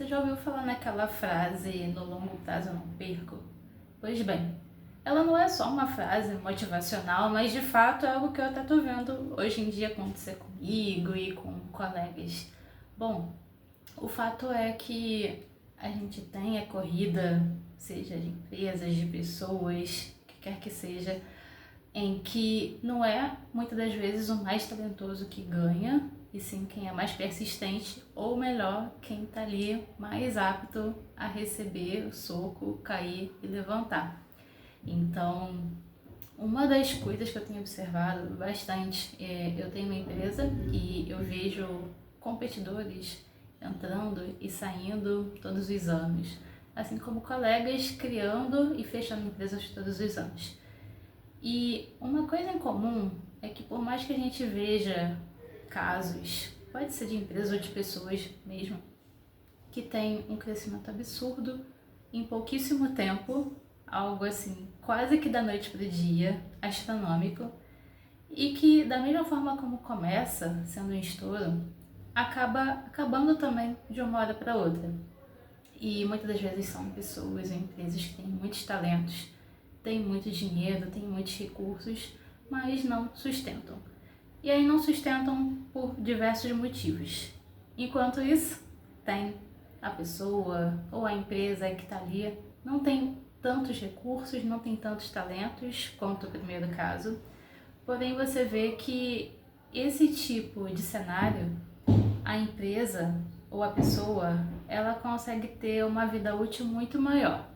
já ouviu falar naquela frase, no longo prazo eu não perco? Pois bem, ela não é só uma frase motivacional, mas de fato é algo que eu até tô vendo hoje em dia acontecer comigo e com colegas. Bom, o fato é que a gente tem a corrida, seja de empresas, de pessoas, o que quer que seja, em que não é muitas das vezes o mais talentoso que ganha, e sim quem é mais persistente, ou melhor, quem está ali mais apto a receber o soco, cair e levantar. Então, uma das coisas que eu tenho observado bastante eu tenho uma empresa e eu vejo competidores entrando e saindo todos os anos, assim como colegas criando e fechando empresas todos os anos. E uma coisa em comum é que por mais que a gente veja casos, pode ser de empresas ou de pessoas mesmo, que tem um crescimento absurdo em pouquíssimo tempo, algo assim, quase que da noite para o dia, astronômico, e que da mesma forma como começa, sendo um estouro, acaba acabando também de uma hora para outra. E muitas das vezes são pessoas ou empresas que têm muitos talentos, têm muito dinheiro, têm muitos recursos, mas não sustentam. E aí não sustentam por diversos motivos. Enquanto isso, tem a pessoa ou a empresa que está ali, não tem tantos recursos, não tem tantos talentos quanto o primeiro caso. Porém, você vê que esse tipo de cenário, a empresa ou a pessoa, ela consegue ter uma vida útil muito maior.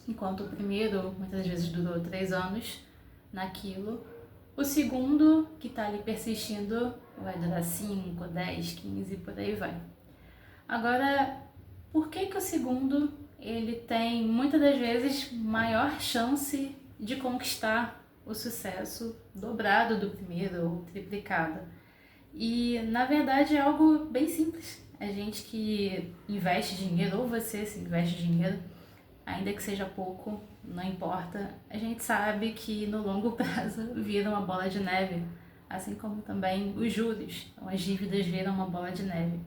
Enquanto o primeiro, muitas vezes, durou 3 anos naquilo, o segundo, que está ali persistindo, vai durar 5, 10, 15 por aí vai. Agora, por que o segundo ele tem muitas das vezes maior chance de conquistar o sucesso dobrado do primeiro ou triplicado? E na verdade é algo bem simples. A gente que investe dinheiro, ou você se investe dinheiro, ainda que seja pouco, não importa, a gente sabe que no longo prazo vira uma bola de neve, assim como também os juros, então as dívidas viram uma bola de neve.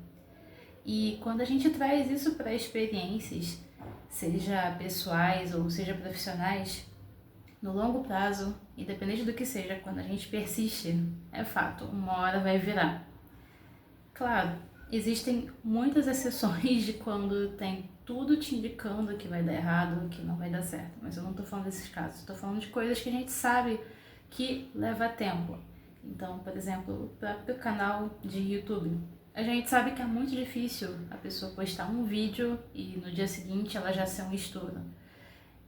E quando a gente traz isso para experiências, seja pessoais ou seja profissionais, no longo prazo, independente do que seja, quando a gente persiste, é fato, uma hora vai virar. Claro, existem muitas exceções de quando tem tudo te indicando que vai dar errado, que não vai dar certo, mas eu não estou falando desses casos, estou falando de coisas que a gente sabe que leva tempo. Então, por exemplo, o próprio canal de YouTube. A gente sabe que é muito difícil a pessoa postar um vídeo e no dia seguinte ela já ser um estouro.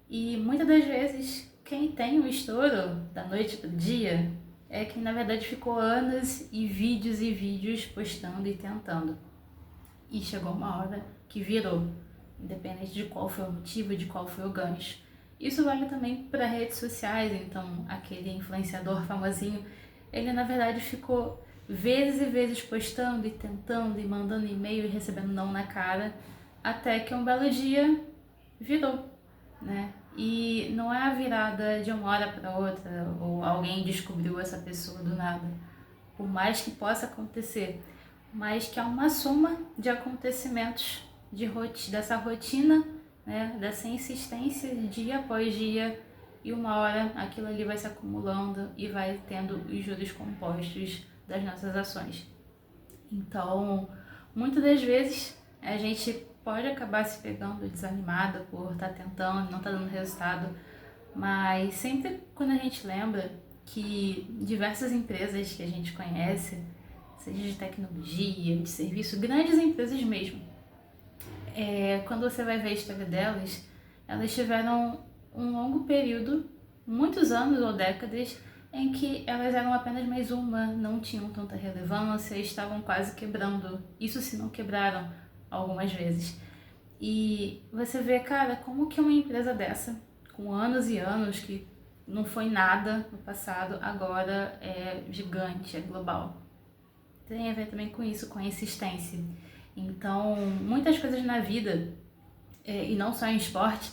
E muitas das vezes, quem tem um estouro da noite para o dia é quem na verdade ficou anos e vídeos postando e tentando. E chegou uma hora que virou, independente de qual foi o motivo, de qual foi o gancho. Isso vale também para redes sociais, então aquele influenciador famosinho, ele na verdade ficou vezes e vezes postando e tentando e mandando e-mail e recebendo não na cara, até que um belo dia virou, né? E não é a virada de uma hora para outra, ou alguém descobriu essa pessoa do nada. Por mais que possa acontecer, mas que é uma soma de acontecimentos dessa rotina, né? Dessa insistência dia após dia, e uma hora aquilo ali vai se acumulando e vai tendo os juros compostos das nossas ações. Então, muitas das vezes a gente pode acabar se pegando desanimada por estar tentando, não estar dando resultado, mas sempre quando a gente lembra que diversas empresas que a gente conhece, seja de tecnologia, de serviço, grandes empresas mesmo, quando você vai ver a história delas, elas tiveram um longo período, muitos anos ou décadas, em que elas eram apenas mais uma, não tinham tanta relevância, estavam quase quebrando. Isso se não quebraram algumas vezes. E você vê, cara, como que uma empresa dessa, com anos e anos, que não foi nada no passado, agora é gigante, é global. Tem a ver também com isso, com a insistência. Então, muitas coisas na vida, e não só em esporte,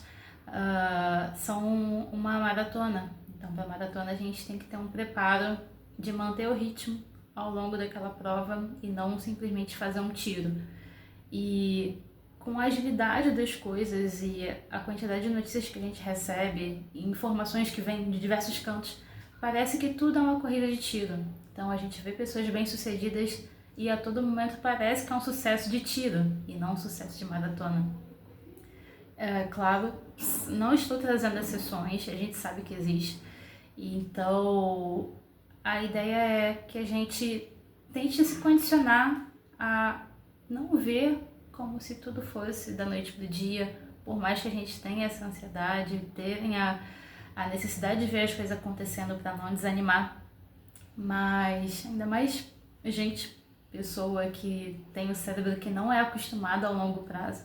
são uma maratona. Então, para a maratona, a gente tem que ter um preparo de manter o ritmo ao longo daquela prova e não simplesmente fazer um tiro. E com a agilidade das coisas e a quantidade de notícias que a gente recebe e informações que vêm de diversos cantos, parece que tudo é uma corrida de tiro. Então a gente vê pessoas bem-sucedidas e a todo momento parece que é um sucesso de tiro e não um sucesso de maratona. É claro, não estou trazendo exceções, a gente sabe que existe. Então a ideia é que a gente tente se condicionar a não ver como se tudo fosse da noite para o dia, por mais que a gente tenha essa ansiedade, tenha a necessidade de ver as coisas acontecendo para não desanimar, mas ainda mais pessoa que tem o cérebro que não é acostumado ao longo prazo,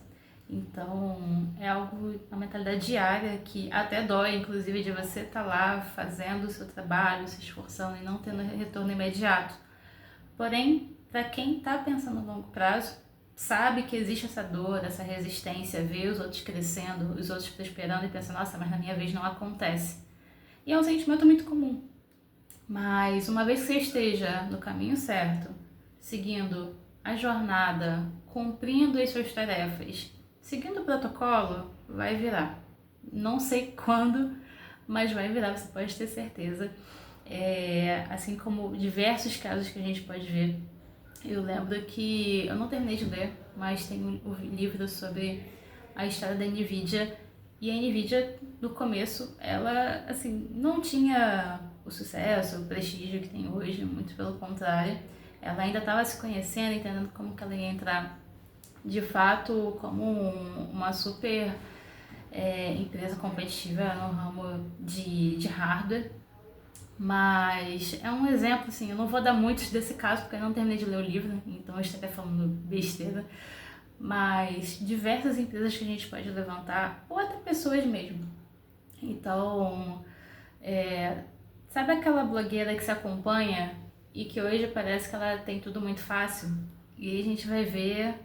então é algo, uma mentalidade diária que até dói, inclusive, de você estar lá fazendo o seu trabalho, se esforçando e não tendo retorno imediato. Porém, para quem está pensando no longo prazo, sabe que existe essa dor, essa resistência, vê os outros crescendo, os outros prosperando e pensa, nossa, mas na minha vez não acontece. E é um sentimento muito comum. Mas uma vez que você esteja no caminho certo, seguindo a jornada, cumprindo as suas tarefas, seguindo o protocolo, vai virar. Não sei quando, mas vai virar, você pode ter certeza. Assim como diversos casos que a gente pode ver. Eu lembro que eu não terminei de ler, mas tem um livro sobre a história da Nvidia. E a Nvidia, no começo, ela assim, não tinha o sucesso, o prestígio que tem hoje, muito pelo contrário. Ela ainda estava se conhecendo, entendendo como que ela ia entrar de fato como uma super empresa competitiva no ramo de hardware. Mas é um exemplo, assim, eu não vou dar muitos desse caso porque eu não terminei de ler o livro, então eu estou até falando besteira. Mas diversas empresas que a gente pode levantar, ou até pessoas mesmo. Então, sabe aquela blogueira que se acompanha e que hoje parece que ela tem tudo muito fácil? E aí a gente vai ver,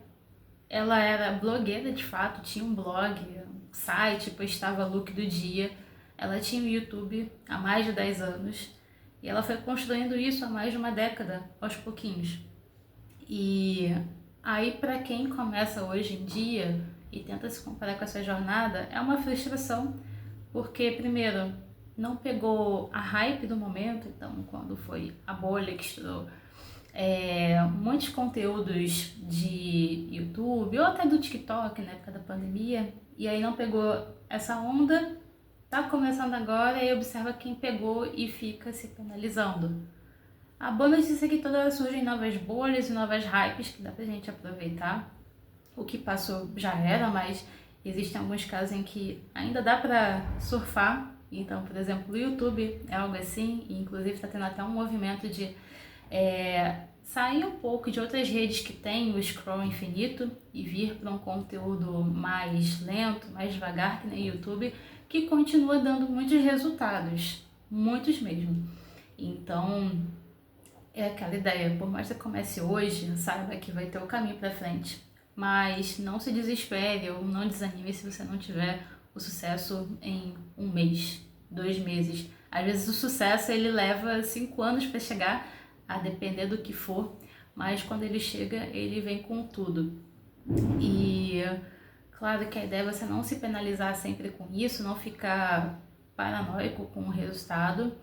ela era blogueira de fato, tinha um blog, um site, postava look do dia. Ela tinha o YouTube há mais de 10 anos e ela foi construindo isso há mais de uma década, aos pouquinhos. E aí, para quem começa hoje em dia e tenta se comparar com essa jornada, é uma frustração, porque, primeiro, não pegou a hype do momento, então, quando foi a bolha que estourou, muitos conteúdos de YouTube ou até do TikTok na época da pandemia, e aí não pegou essa onda. Tá começando agora e observa quem pegou e fica se penalizando. A boa notícia é que toda hora surgem novas bolhas e novas hypes que dá pra gente aproveitar. O que passou já era, mas existem alguns casos em que ainda dá pra surfar. Então, por exemplo, o YouTube é algo assim, e inclusive tá tendo até um movimento de sair um pouco de outras redes que tem o scroll infinito e vir para um conteúdo mais lento, mais devagar, que nem o YouTube, que continua dando muitos resultados, muitos mesmo. Então, é aquela ideia, por mais que você comece hoje, saiba que vai ter o caminho para frente, mas não se desespere ou não desanime se você não tiver o sucesso em um mês, 2 meses. Às vezes o sucesso ele leva 5 anos para chegar, a depender do que for, mas quando ele chega, ele vem com tudo. E claro que a ideia é você não se penalizar sempre com isso, não ficar paranoico com o resultado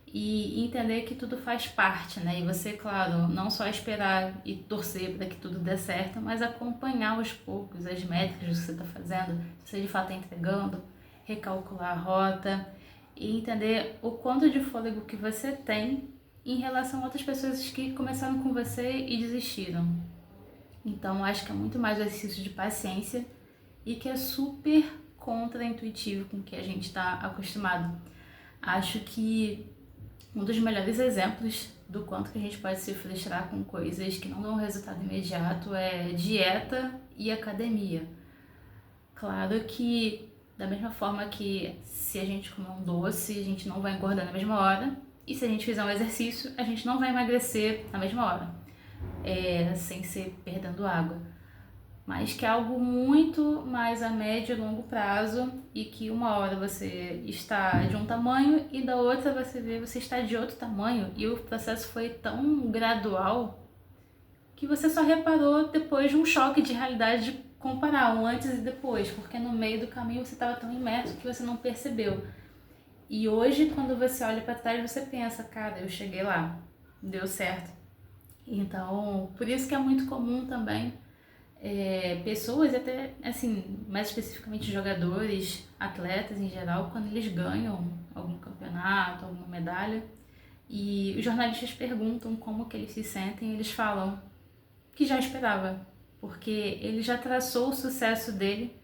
e entender que tudo faz parte, né? E você, claro, não só esperar e torcer para que tudo dê certo, mas acompanhar aos poucos as métricas que você está fazendo, se você de fato está entregando, recalcular a rota e entender o quanto de fôlego que você tem em relação a outras pessoas que começaram com você e desistiram. Então, acho que é muito mais um exercício de paciência e que é super contra-intuitivo com o que a gente está acostumado. Acho que um dos melhores exemplos do quanto que a gente pode se frustrar com coisas que não dão resultado imediato é dieta e academia. Claro que, da mesma forma que se a gente comer um doce, a gente não vai engordar na mesma hora, e se a gente fizer um exercício, a gente não vai emagrecer na mesma hora, sem ser perdendo água. Mas que é algo muito mais a médio e longo prazo e que uma hora você está de um tamanho e da outra você está de outro tamanho e o processo foi tão gradual que você só reparou depois de um choque de realidade comparar um antes e depois, porque no meio do caminho você estava tão imerso que você não percebeu. E hoje, quando você olha para trás, você pensa, cara, eu cheguei lá, deu certo. Então, por isso que é muito comum também pessoas, até assim, mais especificamente jogadores, atletas em geral, quando eles ganham algum campeonato, alguma medalha, e os jornalistas perguntam como que eles se sentem, eles falam que já esperava, porque ele já traçou o sucesso dele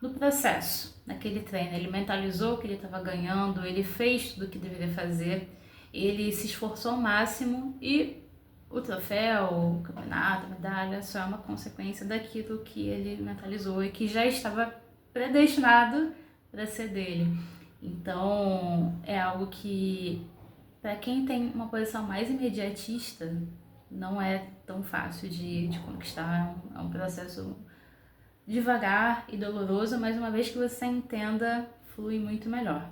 no processo, naquele treino. Ele mentalizou que ele estava ganhando, ele fez tudo o que deveria fazer, ele se esforçou ao máximo e o troféu, o campeonato, a medalha só é uma consequência daquilo que ele mentalizou e que já estava predestinado para ser dele. Então, é algo que, para quem tem uma posição mais imediatista, não é tão fácil de conquistar. É um processo devagar e doloroso, mas uma vez que você entenda, flui muito melhor.